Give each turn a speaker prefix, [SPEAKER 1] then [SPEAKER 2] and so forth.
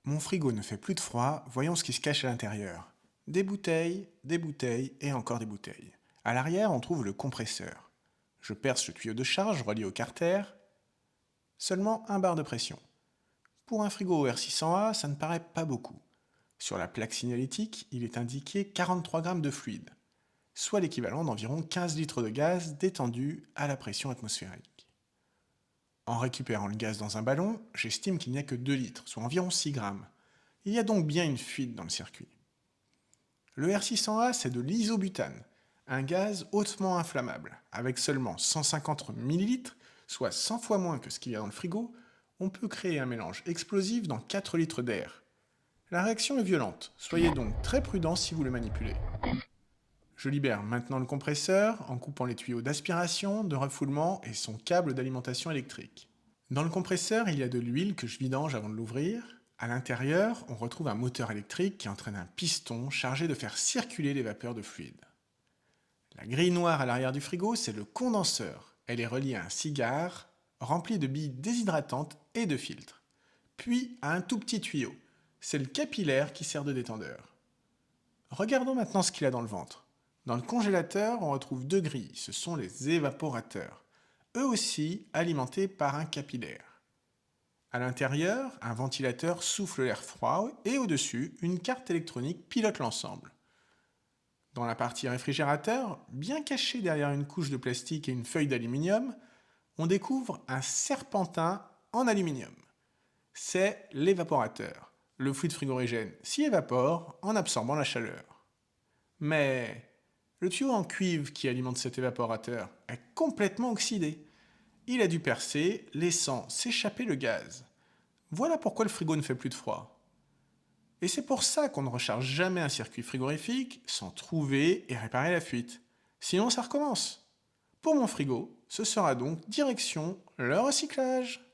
[SPEAKER 1] Mon frigo ne fait plus de froid, voyons ce qui se cache à l'intérieur. Des bouteilles et encore des bouteilles. À l'arrière, on trouve le compresseur. Je perce le tuyau de charge relié au carter. Seulement un bar de pression. Pour un frigo R600A, ça ne paraît pas beaucoup. Sur la plaque signalétique, il est indiqué 43 grammes de fluide, soit l'équivalent d'environ 15 litres de gaz détendu à la pression atmosphérique. En récupérant le gaz dans un ballon, j'estime qu'il n'y a que 2 litres, soit environ 6 grammes. Il y a donc bien une fuite dans le circuit. Le R600A, c'est de l'isobutane, un gaz hautement inflammable. Avec seulement 150 millilitres, soit 100 fois moins que ce qu'il y a dans le frigo, on peut créer un mélange explosif dans 4 litres d'air. La réaction est violente, soyez donc très prudent si vous le manipulez. Je libère maintenant le compresseur en coupant les tuyaux d'aspiration, de refoulement et son câble d'alimentation électrique. Dans le compresseur, il y a de l'huile que je vidange avant de l'ouvrir. À l'intérieur, on retrouve un moteur électrique qui entraîne un piston chargé de faire circuler les vapeurs de fluide. La grille noire à l'arrière du frigo, c'est le condenseur. Elle est reliée à un cigare rempli de billes déshydratantes et de filtres. Puis à un tout petit tuyau. C'est le capillaire qui sert de détendeur. Regardons maintenant ce qu'il y a dans le ventre. Dans le congélateur, on retrouve deux grilles, ce sont les évaporateurs, eux aussi alimentés par un capillaire. À l'intérieur, un ventilateur souffle l'air froid et au-dessus, une carte électronique pilote l'ensemble. Dans la partie réfrigérateur, bien caché derrière une couche de plastique et une feuille d'aluminium, on découvre un serpentin en aluminium. C'est l'évaporateur. Le fluide frigorigène s'y évapore en absorbant la chaleur. Mais le tuyau en cuivre qui alimente cet évaporateur est complètement oxydé. Il a dû percer, laissant s'échapper le gaz. Voilà pourquoi le frigo ne fait plus de froid. Et c'est pour ça qu'on ne recharge jamais un circuit frigorifique sans trouver et réparer la fuite. Sinon ça recommence. Pour mon frigo, ce sera donc direction le recyclage.